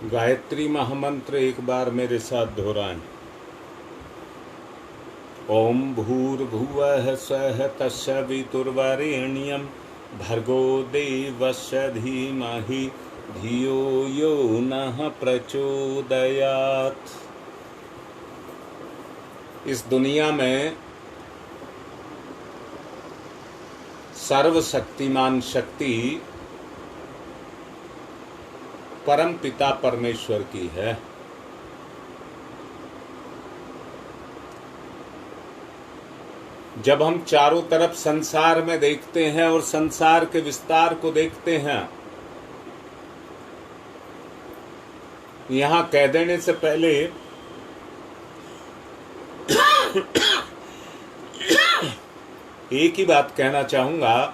गायत्री महामंत्र एक बार मेरे साथ दोहराएं। ओम भूर्भुवः स्वः तत्सवितुर्वरेण्यं भर्गो देवस्य धीमहि धियो यो नः प्रचोदयात्। इस दुनिया में सर्वशक्तिमान शक्ति परम पिता परमेश्वर की है। जब हम चारों तरफ संसार में देखते हैं और संसार के विस्तार को देखते हैं, यहां कह देने से पहले एक ही बात कहना चाहूंगा।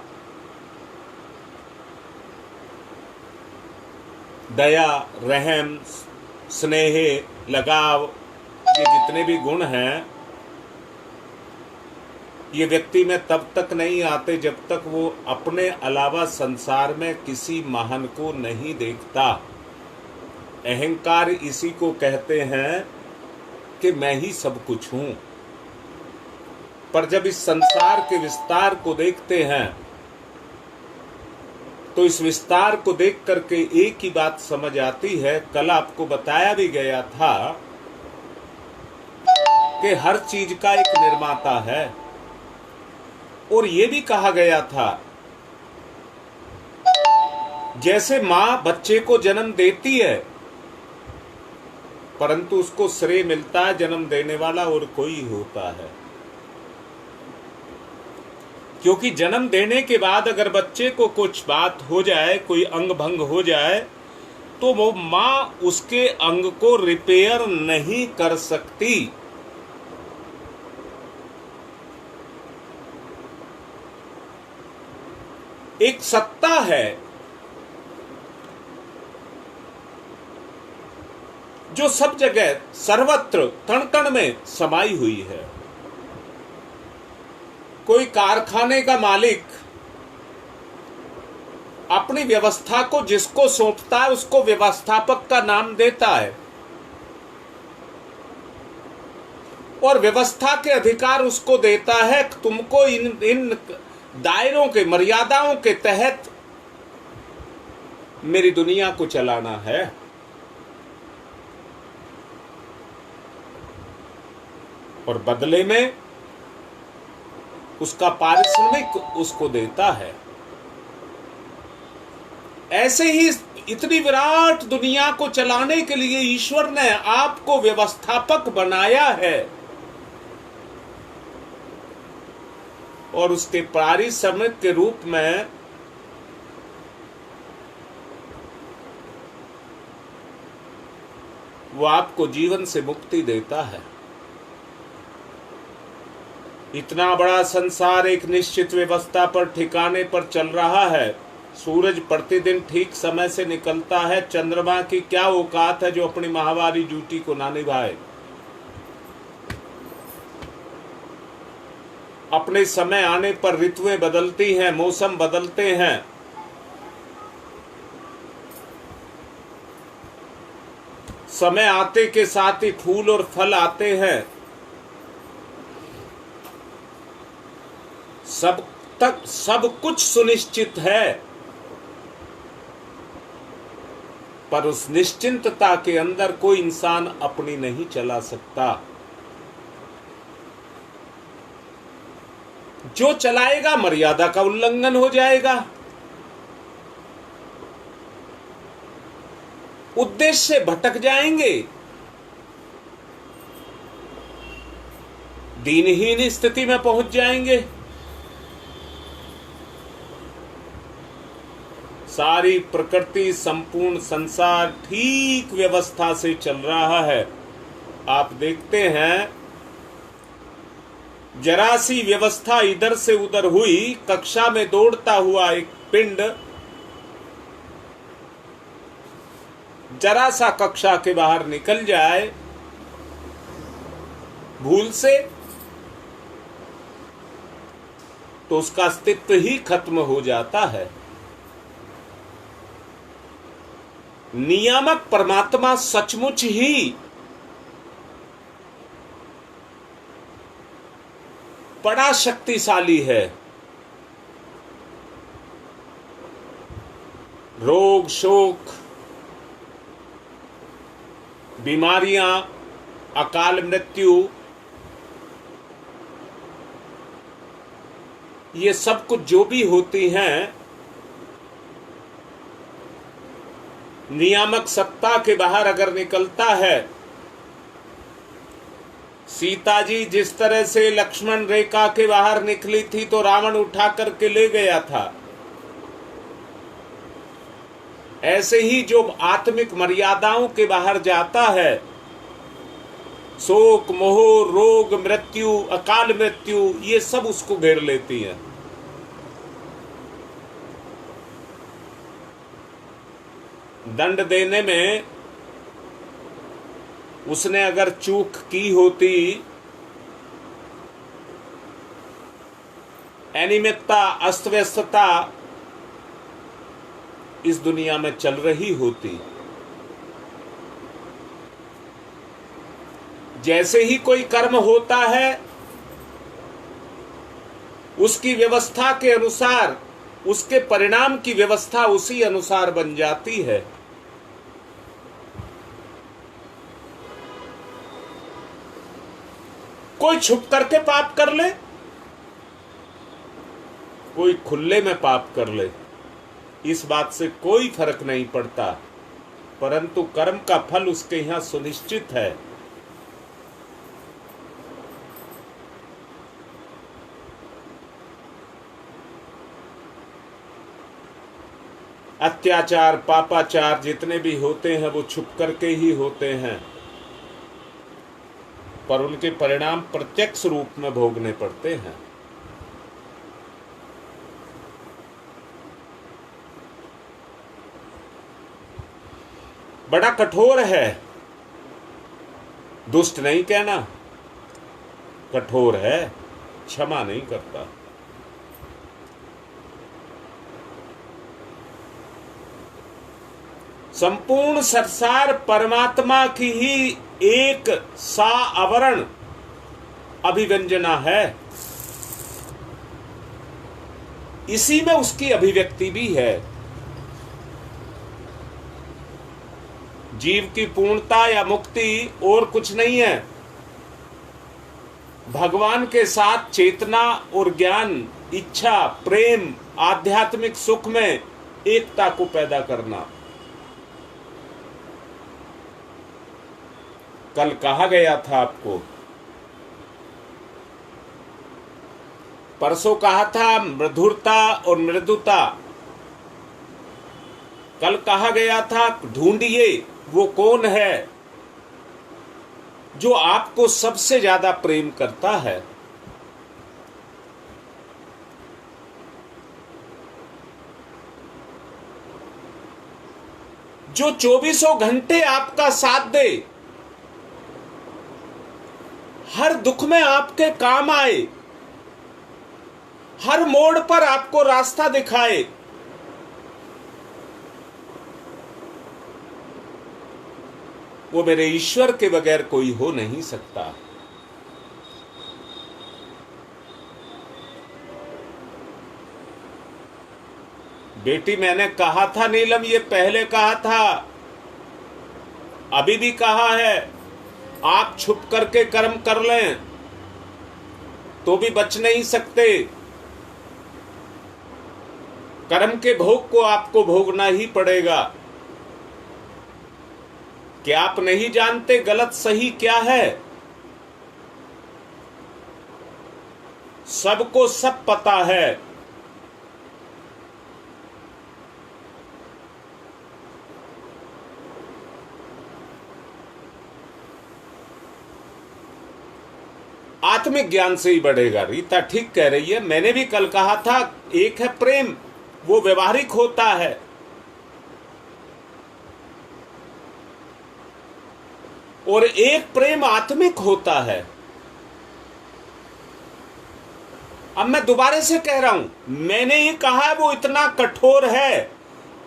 दया, रहम, स्नेह, लगाव, ये जितने भी गुण हैं, ये व्यक्ति में तब तक नहीं आते जब तक वो अपने अलावा संसार में किसी महान को नहीं देखता। अहंकार इसी को कहते हैं कि मैं ही सब कुछ हूं। पर जब इस संसार के विस्तार को देखते हैं तो इस विस्तार को देख करके एक ही बात समझ आती है। कल आपको बताया भी गया था कि हर चीज का एक निर्माता है, और ये भी कहा गया था जैसे मां बच्चे को जन्म देती है, परंतु उसको श्रेय मिलता है जन्म देने वाला और कोई होता है। क्योंकि जन्म देने के बाद अगर बच्चे को कुछ बात हो जाए, कोई अंग भंग हो जाए, तो वो मां उसके अंग को रिपेयर नहीं कर सकती। एक सत्ता है जो सब जगह सर्वत्र कण-कण में समाई हुई है। कोई कारखाने का मालिक अपनी व्यवस्था को जिसको सौंपता है उसको व्यवस्थापक का नाम देता है, और व्यवस्था के अधिकार उसको देता है तुमको इन दायरों के, मर्यादाओं के तहत मेरी दुनिया को चलाना है। और बदले में उसका पारिश्रमिक उसको देता है। ऐसे ही इतनी विराट दुनिया को चलाने के लिए ईश्वर ने आपको व्यवस्थापक बनाया है, और उसके पारिश्रमिक के रूप में वो आपको जीवन से मुक्ति देता है। इतना बड़ा संसार एक निश्चित व्यवस्था पर, ठिकाने पर चल रहा है। सूरज प्रतिदिन ठीक समय से निकलता है। चंद्रमा की क्या औकात है जो अपनी माहवारी ड्यूटी को ना निभाए। अपने समय आने पर ऋतुएं बदलती हैं, मौसम बदलते हैं। समय आते के साथ ही फूल और फल आते हैं। सब कुछ सुनिश्चित है, पर उस निश्चिंतता के अंदर कोई इंसान अपनी नहीं चला सकता। जो चलाएगा मर्यादा का उल्लंघन हो जाएगा। उद्देश्य से भटक जाएंगे, दीनहीन स्थिति में पहुंच जाएंगे। सारी प्रकृति, संपूर्ण संसार ठीक व्यवस्था से चल रहा है। आप देखते हैं जरा सी व्यवस्था इधर से उधर हुई, कक्षा में दौड़ता हुआ एक पिंड जरा सा कक्षा के बाहर निकल जाए भूल से, तो उसका अस्तित्व ही खत्म हो जाता है। नियामक परमात्मा सचमुच ही बड़ा शक्तिशाली है। रोग शोक, बीमारियां, अकाल मृत्यु, ये सब कुछ जो भी होती हैं, नियामक सत्ता के बाहर अगर निकलता है। सीता जी जिस तरह से लक्ष्मण रेखा के बाहर निकली थी तो रावण उठा करके ले गया था, ऐसे ही जो आत्मिक मर्यादाओं के बाहर जाता है, शोक मोह रोग मृत्यु अकाल मृत्यु, ये सब उसको घेर लेती है। दंड देने में उसने अगर चूक की होती, अनियमितता अस्त व्यस्तता इस दुनिया में चल रही होती। जैसे ही कोई कर्म होता है, उसकी व्यवस्था के अनुसार उसके परिणाम की व्यवस्था उसी अनुसार बन जाती है। कोई छुप करके पाप कर ले, कोई खुले में पाप कर ले, इस बात से कोई फर्क नहीं पड़ता, परंतु कर्म का फल उसके यहां सुनिश्चित है। अत्याचार पापाचार जितने भी होते हैं वो छुप करके ही होते हैं, पर उनके परिणाम प्रत्यक्ष रूप में भोगने पड़ते हैं। बड़ा कठोर है, दुष्ट नहीं कहना, कठोर है, क्षमा नहीं करता। संपूर्ण संसार परमात्मा की ही एक सा आवरण अभिव्यंजना है, इसी में उसकी अभिव्यक्ति भी है। जीव की पूर्णता या मुक्ति और कुछ नहीं है, भगवान के साथ चेतना और ज्ञान, इच्छा, प्रेम, आध्यात्मिक सुख में एकता को पैदा करना। कल कहा गया था आपको, परसों कहा था मधुरता और मृदुता, कल कहा गया था ढूंढिए वो कौन है जो आपको सबसे ज्यादा प्रेम करता है। जो 24 घंटे आपका साथ दे, हर दुख में आपके काम आए, हर मोड़ पर आपको रास्ता दिखाए, वो मेरे ईश्वर के बगैर कोई हो नहीं सकता। बेटी, मैंने कहा था नीलम, ये पहले कहा था, अभी भी कहा है, आप छुप करके कर्म कर लें तो भी बच नहीं सकते। कर्म के भोग को आपको भोगना ही पड़ेगा। क्या आप नहीं जानते गलत सही क्या है? सबको सब पता है। आत्मिक ज्ञान से ही बढ़ेगा। रीता ठीक कह रही है, मैंने भी कल कहा था, एक है प्रेम, वो व्यवहारिक होता है, और एक प्रेम आत्मिक होता है। अब मैं दोबारा से कह रहा हूं, मैंने ये कहा है वो इतना कठोर है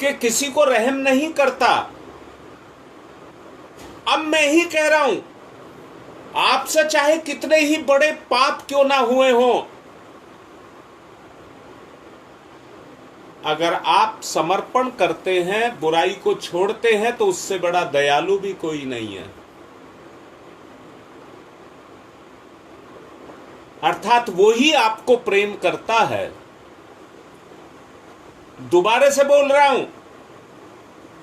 कि किसी को रहम नहीं करता, अब मैं ही कह रहा हूं, आपसे चाहे कितने ही बड़े पाप क्यों ना हुए हों, अगर आप समर्पण करते हैं, बुराई को छोड़ते हैं, तो उससे बड़ा दयालु भी कोई नहीं है। अर्थात वो ही आपको प्रेम करता है। दोबारा से बोल रहा हूं,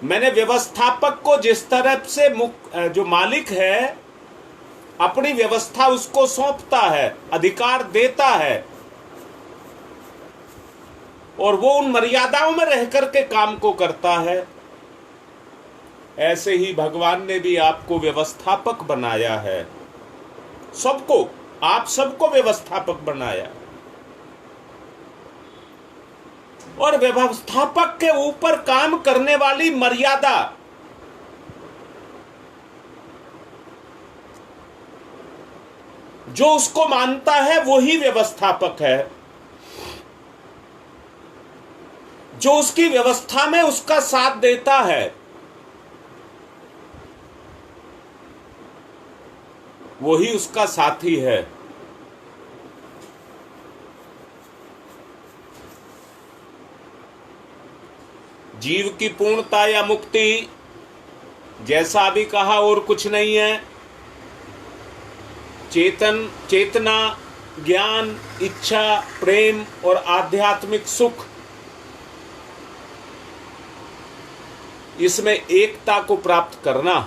मैंने व्यवस्थापक को जिस तरह से जो मालिक है अपनी व्यवस्था उसको सौंपता है, अधिकार देता है, और वो उन मर्यादाओं में रह करके काम को करता है, ऐसे ही भगवान ने भी आपको व्यवस्थापक बनाया है। सबको, आप सबको व्यवस्थापक बनाया, और व्यवस्थापक के ऊपर काम करने वाली मर्यादा जो उसको मानता है वही व्यवस्थापक है। जो उसकी व्यवस्था में उसका साथ देता है वही उसका साथी है। जीव की पूर्णता या मुक्ति, जैसा अभी कहा, और कुछ नहीं है। चेतना, ज्ञान, इच्छा, प्रेम और आध्यात्मिक सुख, इसमें एकता को प्राप्त करना,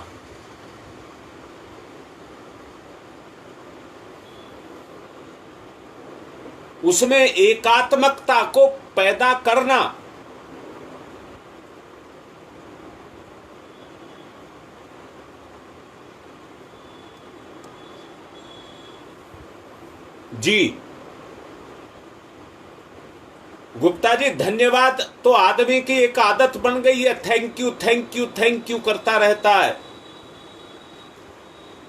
उसमें एकात्मकता को पैदा करना, जी गुप्ता जी धन्यवाद। तो आदमी की एक आदत बन गई है, thank you thank you thank you करता रहता है,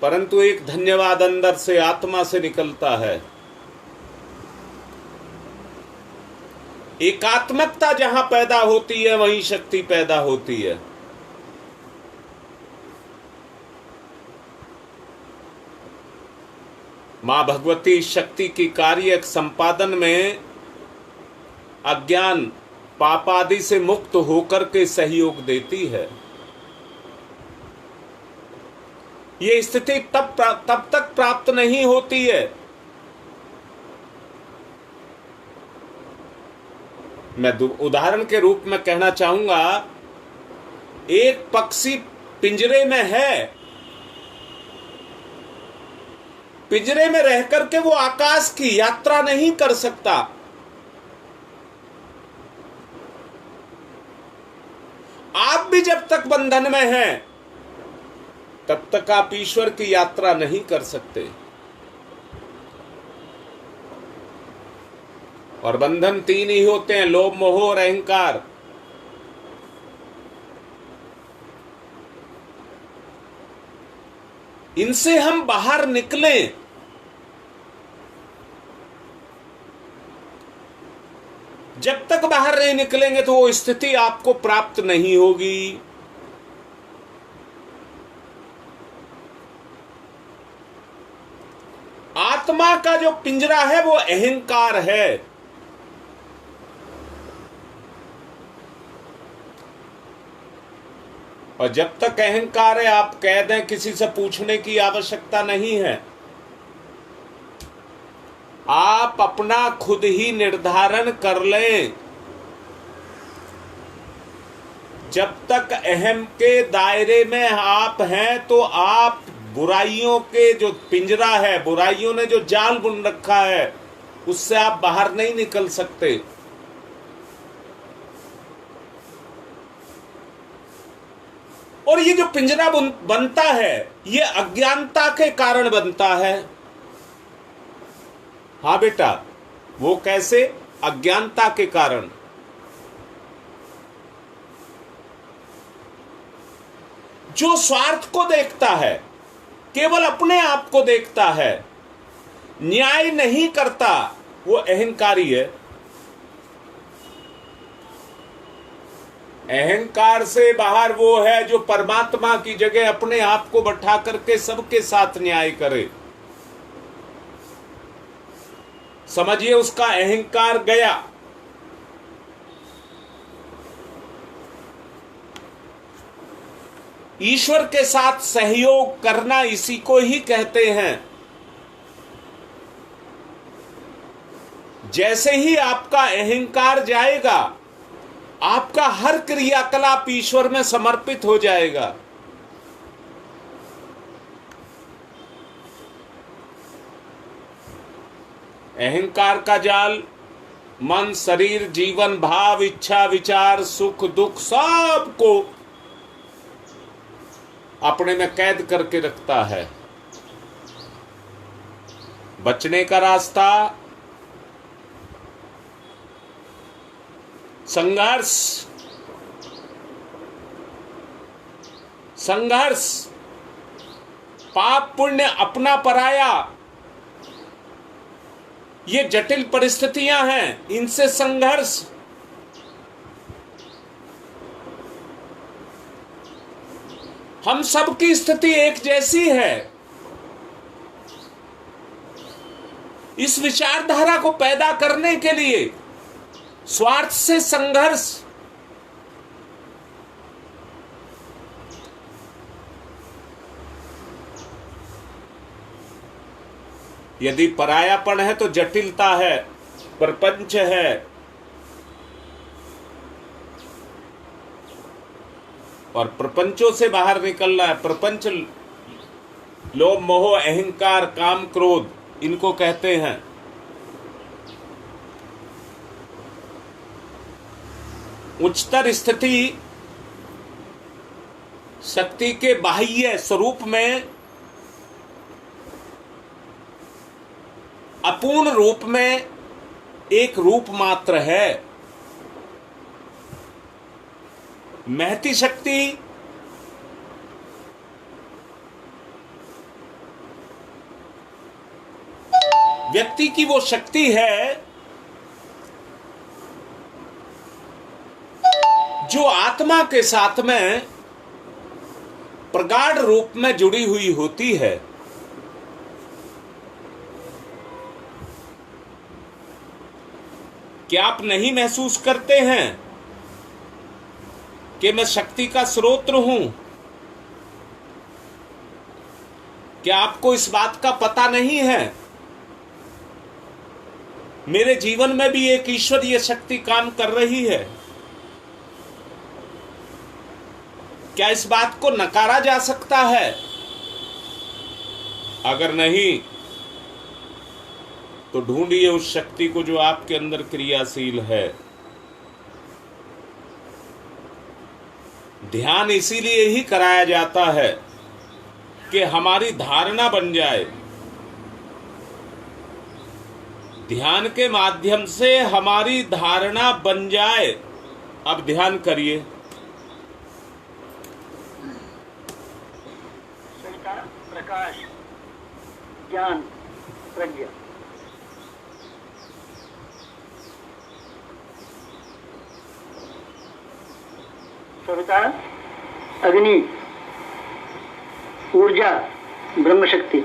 परंतु एक धन्यवाद अंदर से, आत्मा से निकलता है। एकात्मकता जहां पैदा होती है वहीं शक्ति पैदा होती है। मां भगवती शक्ति की कार्य संपादन में अज्ञान पाप आदि से मुक्त होकर के सहयोग देती है। ये स्थिति तब तक प्राप्त नहीं होती है। मैं उदाहरण के रूप में कहना चाहूंगा, एक पक्षी पिंजरे में है, पिंजरे में रह करके वो आकाश की यात्रा नहीं कर सकता। आप भी जब तक बंधन में हैं तब तक आप ईश्वर की यात्रा नहीं कर सकते। और बंधन तीन ही होते हैं, लोभ, मोह और अहंकार। इनसे हम बाहर निकलें, जब तक बाहर नहीं निकलेंगे तो वो स्थिति आपको प्राप्त नहीं होगी। आत्मा का जो पिंजरा है वो अहंकार है। और जब तक अहंकार है, आप कह दें, किसी से पूछने की आवश्यकता नहीं है। आप अपना खुद ही निर्धारण कर लें। जब तक अहम के दायरे में आप हैं तो आप बुराइयों के जो पिंजरा है, बुराइयों ने जो जाल बुन रखा है, उससे आप बाहर नहीं निकल सकते। और ये जो पिंजरा बनता है, ये अज्ञानता के कारण बनता है। हाँ बेटा, वो कैसे? अज्ञानता के कारण। जो स्वार्थ को देखता है, केवल अपने आप को देखता है, न्याय नहीं करता, वो अहंकारी है। अहंकार से बाहर वो है जो परमात्मा की जगह अपने आप को बैठा करके सबके साथ न्याय करे। समझिए उसका अहंकार गया। ईश्वर के साथ सहयोग करना इसी को ही कहते हैं। जैसे ही आपका अहंकार जाएगा, आपका हर क्रियाकलाप ईश्वर में समर्पित हो जाएगा। अहंकार का जाल मन, शरीर, जीवन, भाव, इच्छा, विचार, सुख दुख सब को अपने में कैद करके रखता है। बचने का रास्ता संघर्ष, संघर्ष, पाप पुण्य अपना पराया, ये जटिल परिस्थितियां हैं, इनसे संघर्ष। हम सबकी स्थिति एक जैसी है। इस विचारधारा को पैदा करने के लिए स्वार्थ से संघर्ष। यदि परायापन है तो जटिलता है, प्रपंच है, और प्रपंचों से बाहर निकलना है। प्रपंच लोभ, मोह, अहंकार, काम, क्रोध, इनको कहते हैं। उच्चतर स्थिति शक्ति के बाह्य स्वरूप में, अपूर्ण रूप में एक रूप मात्र है। महती शक्ति व्यक्ति की वो शक्ति है जो आत्मा के साथ में प्रगाढ़ रूप में जुड़ी हुई होती है। क्या आप नहीं महसूस करते हैं कि मैं शक्ति का स्रोत हूं? क्या आपको इस बात का पता नहीं है? मेरे जीवन में भी एक ईश्वरीय शक्ति काम कर रही है। क्या इस बात को नकारा जा सकता है? अगर नहीं तो ढूंढिए उस शक्ति को जो आपके अंदर क्रियाशील है। ध्यान इसीलिए ही कराया जाता है कि हमारी धारणा बन जाए। ध्यान के माध्यम से हमारी धारणा बन जाए। अब ध्यान करिए। प्रकाश, ज्ञान, प्रज्ञा। सविता, अग्नि, ऊर्जा, ब्रह्म शक्ति।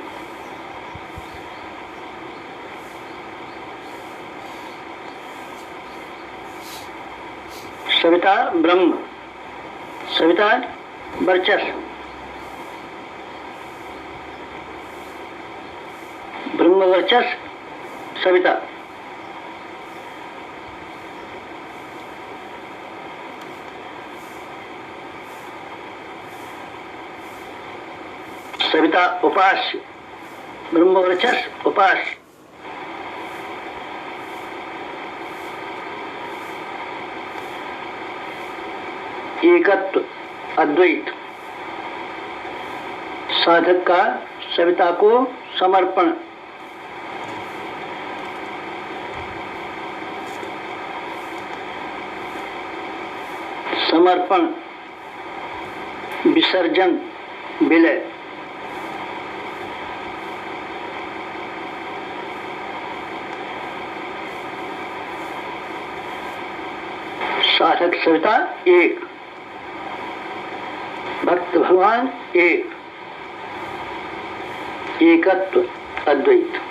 सविता ब्रह्म, सविता वर्चस्व, ब्रह्म वर्चस्व, सविता। सविता उपास्य, ब्रह्म वर्चस्व उपास्य। एकत्व, अद्वैत। साधक का सविता को समर्पण। समर्पण, विसर्जन, विलय। साधक सविता एक। भक्त भगवान एक, एकत्व अद्वैत।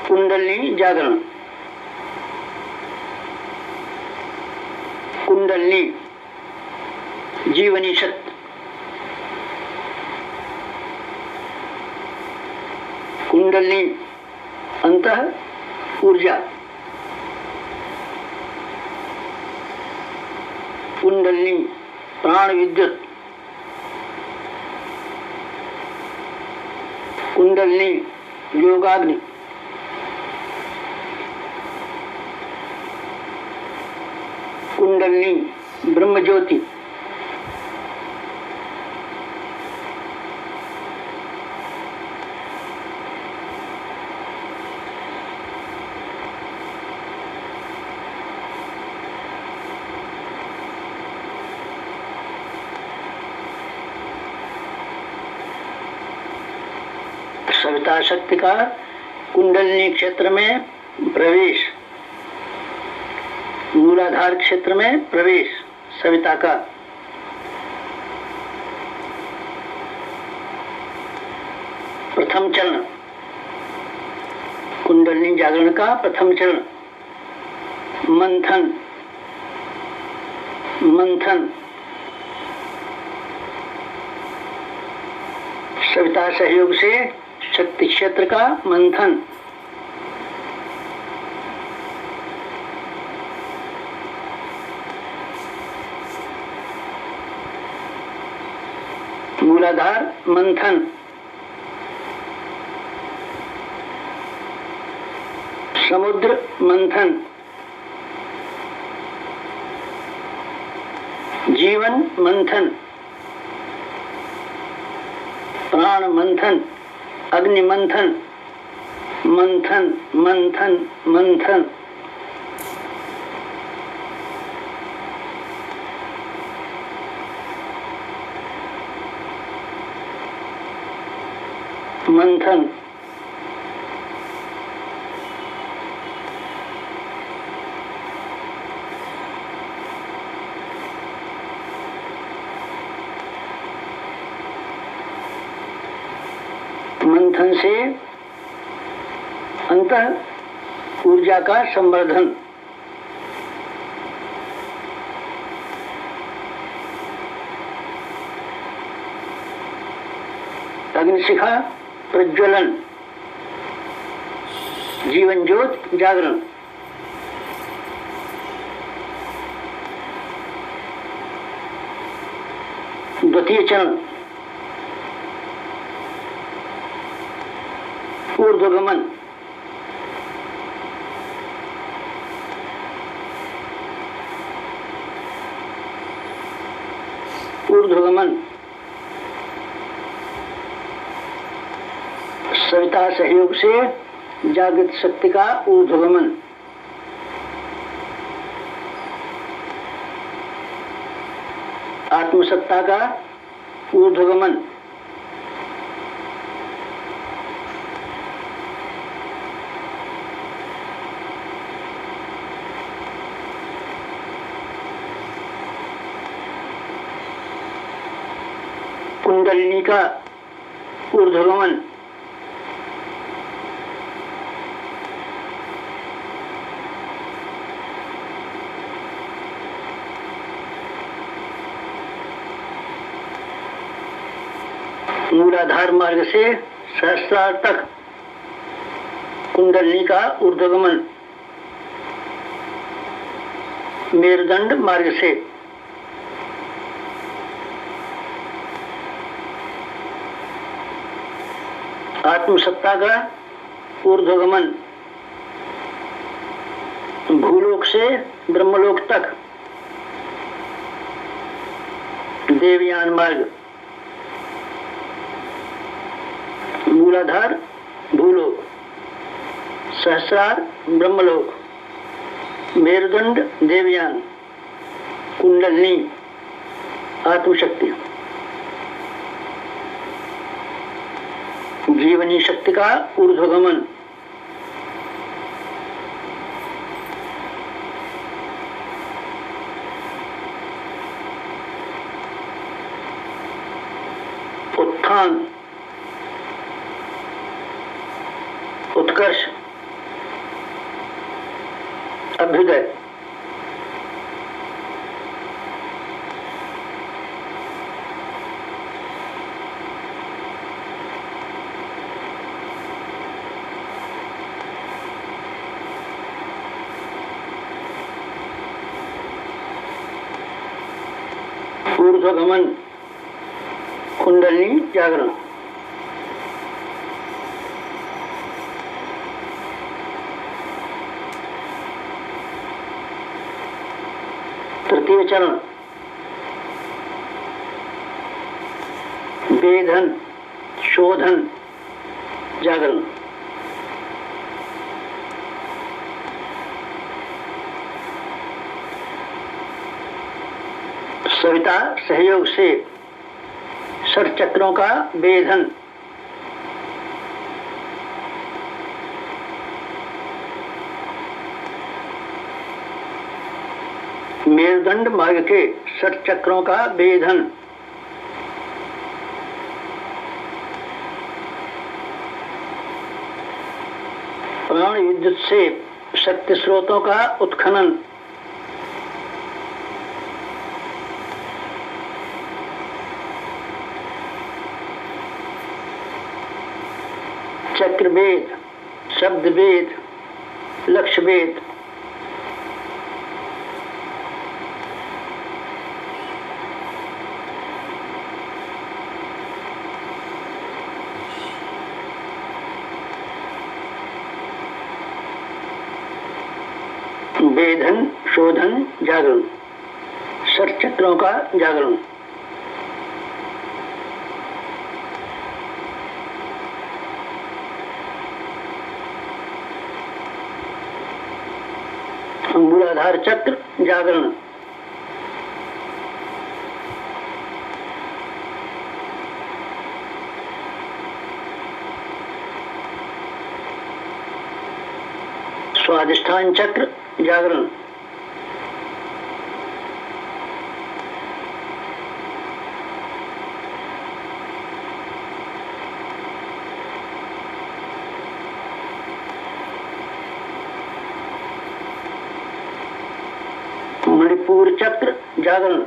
कुंडलिनी जागरण। कुंडलिनी जीवनी शक्ति। कुंडलिनी अंतः ऊर्जा। कुंडलिनी प्राण विद्युत। कुंडलिनी योगाग्नि। कुंडलिनी ब्रह्म ज्योति। सविता शक्ति का कुंडलिनी क्षेत्र में प्रवेश, मूलाधार क्षेत्र में प्रवेश सविता का। प्रथम चरण कुंडलिनी जागरण का प्रथम चरण मंथन। मंथन सविता सहयोग से शक्ति क्षेत्र का मंथन। मूलाधार मंथन। समुद्र मंथन। जीवन मंथन। प्राण मंथन। अग्नि मंथन। मंथन मंथन मंथन। मंथन। मंथन से अंतः ऊर्जा का संवर्धन। अग्निशिखा प्रज्वलन। जीवन ज्योत जागरण। द्वितीय चरण ऊर्ध्वगमन। ऊर्ध्वगमन सविता सहयोग से जागृत शक्ति का ऊर्ध्वगमन। आत्मसत्ता का ऊर्ध्वगमन। कुंडलिनी का ऊर्ध्वगमन। मूलाधार मार्ग से सहस्रार तक कुंडलिनी का ऊर्ध्वगमन। मेरुदंड मार्ग से आत्मसत्ता का ऊर्ध्वगमन। भूलोक से ब्रह्मलोक तक देवयान मार्ग। मूलाधार भूलोक, सहस्रार ब्रह्मलोक, मेरुदंड देवयान, कुंडलिनी आत्मशक्ति। जीवनी शक्ति का ऊर्ध्वगमन। उत्थान, उत्कर्ष, अभ्युदय। ऊर्ध्वगमन, कुंडलिनी जागरण। तृतीय चरण वेधन, शोधन, जागरण। सविता सहयोग से षट चक्रों का वेधन, मेरुदंड मार्ग के षट चक्रों का वेधन, प्राण विद्युत से शक्ति स्रोतों का उत्खनन, चक्रवेद, शब्दवेद, लक्ष्यवेद। वेधन, शोधन, जागरण, षट चक्रों का जागरण। मूलाधार चक्र जागरण। स्वादिष्ठान चक्र जागरण। मणिपुर चक्र जागरण।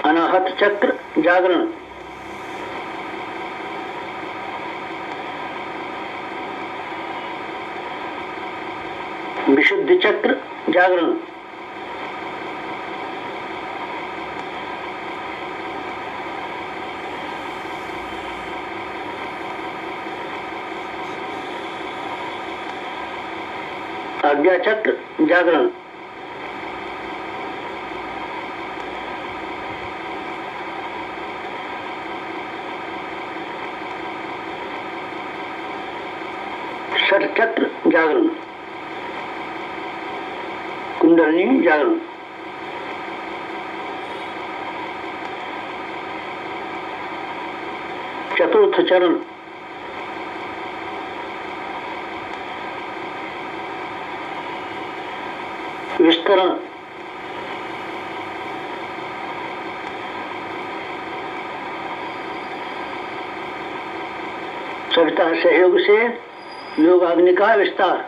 अनाहत चक्र जागरण। विशुद्धि चक्र जागरण। आज्ञा चक्र जागरण। षट चक्र जागरण। कुंडलिनी जागरण। चतुर्थ चरण विस्तरण। सविता सहयोग से योगाग्नि का विस्तार।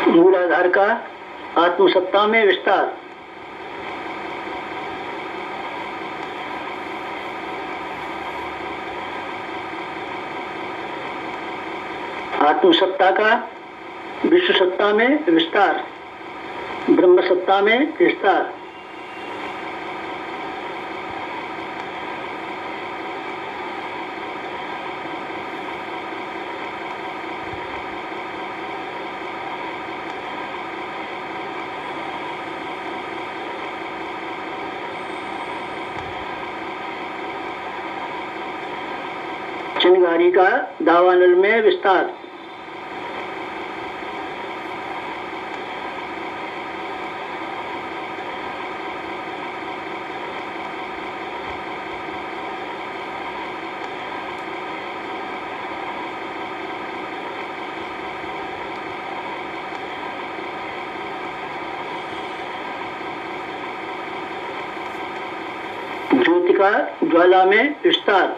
मूलाधार का आत्मसत्ता में विस्तार। आत्मसत्ता का विश्व सत्ता में विस्तार, ब्रह्म सत्ता में विस्तार। चिंगारी का दावानल में विस्तार। ज्योति का ज्वाला में विस्तार।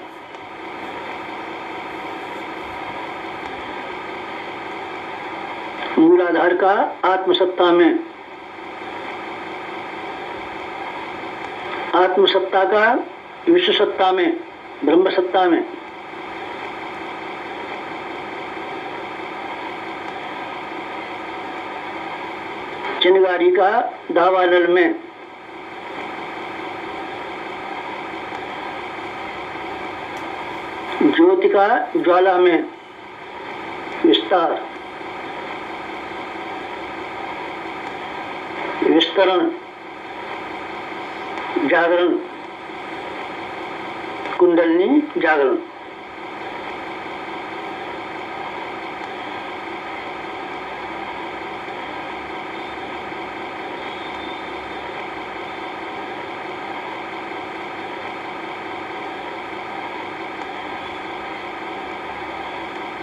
मूलाधार का आत्मसत्ता में, आत्मसत्ता का विश्व सत्ता में, ब्रह्म सत्ता में, चिनगारी का दावानल में, ज्योति का ज्वाला में विस्तार, विस्तरण, जागरण, कुंडलिनी जागरण।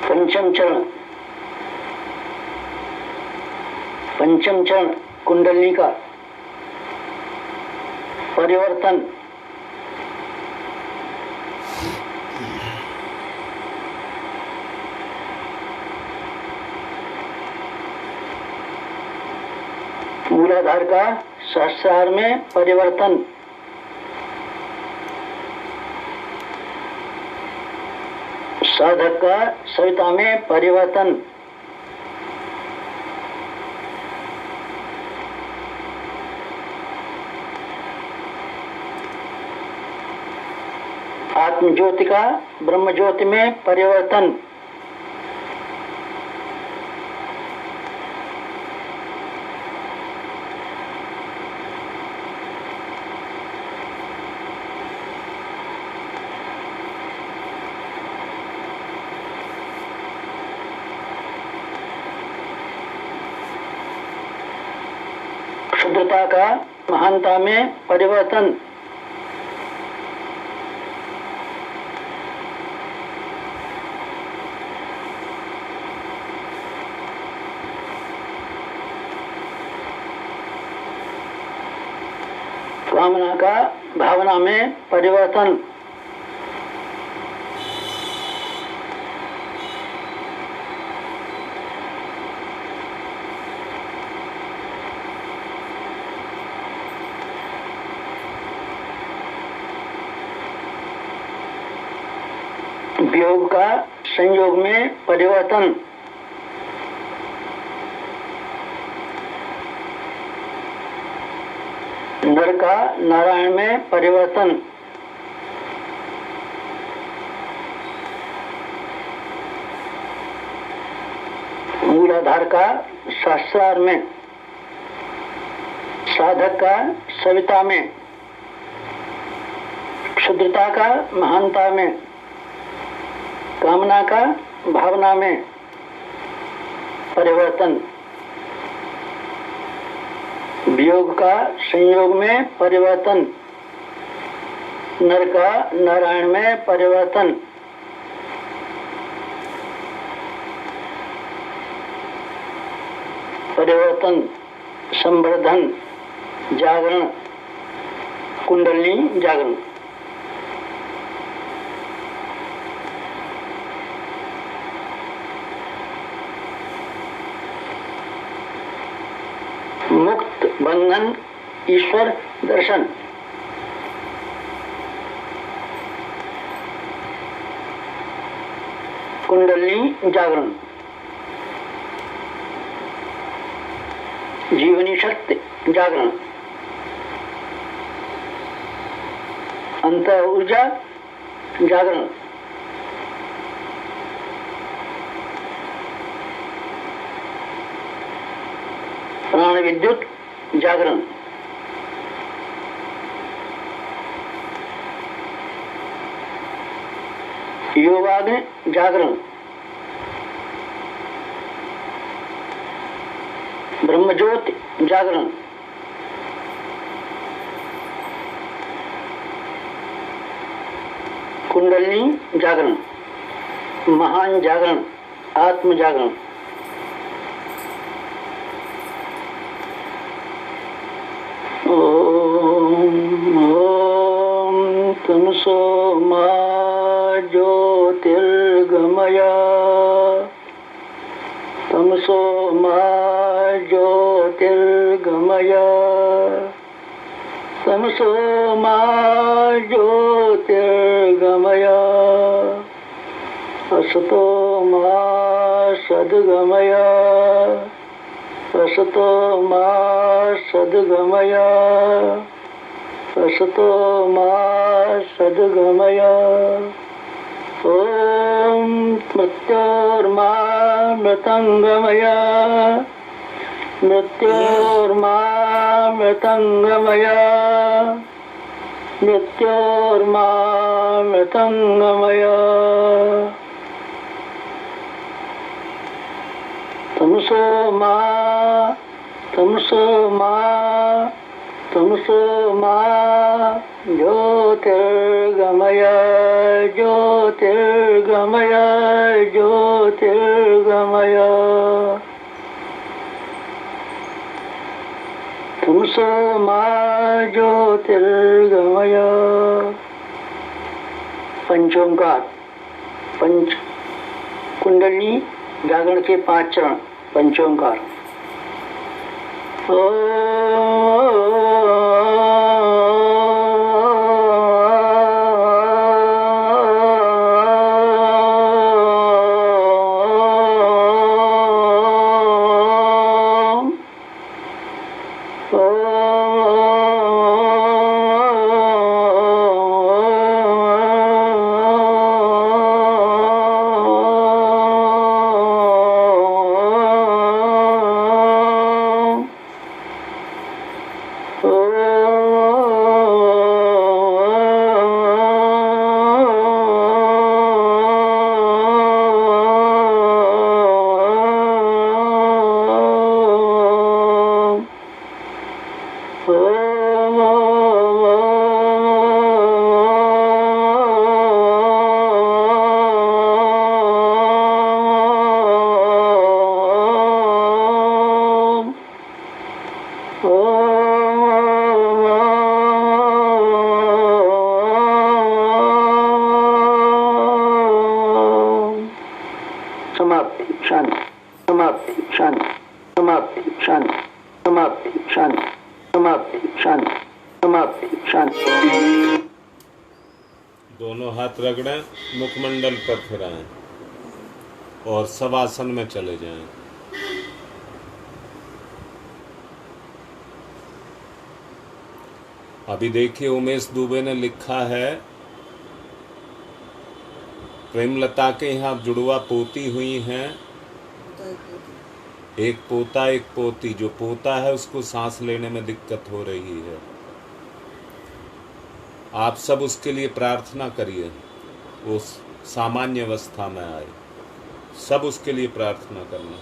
पंचम चरण, पंचम चरण कुंडलिनी का परिवर्तन, मूलाधार का सहस्रार में परिवर्तन, साधक का सविता में परिवर्तन, आत्म ज्योति का ब्रह्म ज्योति में परिवर्तन, क्षुद्रता का महानता में परिवर्तन, कामना का भावना में परिवर्तन, वियोग का संयोग में परिवर्तन, नर का नारायण में परिवर्तन, मूलाधार का सहस्रार में, साधक का सविता में, क्षुद्रता का महानता में, कामना का भावना में परिवर्तन, वियोग का संयोग में परिवर्तन, नर का नारायण में परिवर्तन, परिवर्तन, संवर्धन, जागरण, कुंडलिनी जागरण। मुक्त बंधन ईश्वर दर्शन, कुंडलिनी जागरण, जीवनी शक्ति जागरण, अंत ऊर्जा जागरण, प्राण विद्युत जागरण, योगाग्नि जागरण, ब्रह्मज्योति जागरण, कुंडलिनी जागरण, महान जागरण, आत्म जागरण। ओम तमसो मा ज्योतिर्गमय तमसो मा ज्योतिर्गमय तमसो मा ज्योतिर्गमय असतो मा सद्गमय असतो मा सद्गमय असतो मा सद्गमय ॐ मृत्योर्मा मृतङ्गमय मृत्योर्मा मृतङ्गमय मृत्योर्मा मृतङ्गमय तमसो मा तमसो मा तमसो मा ज्योतिर्गमय ज्योतिर्गमय ज्योतिर्गमय तमसो मा ज्योतिर्गमय पंचोंकार पंच कुंडली जागरण के 5 चरण पंचोंकार समाप्ति शांति समाप्ति शांति समाप्ति शांति समाप्ति शांति समाप्ति शांति समाप्ति शांति। दोनों हाथ रगड़ें, मुखमंडल पर फिराएं और शवासन में चले जाएं। अभी देखिए उमेश दुबे ने लिखा है प्रेमलता के यहाँ जुड़वा पोती हुई हैं, एक पोता एक पोती। जो पोता है उसको सांस लेने में दिक्कत हो रही है। आप सब उसके लिए प्रार्थना करिए, वो सामान्य अवस्था में आए। सब उसके लिए प्रार्थना करना।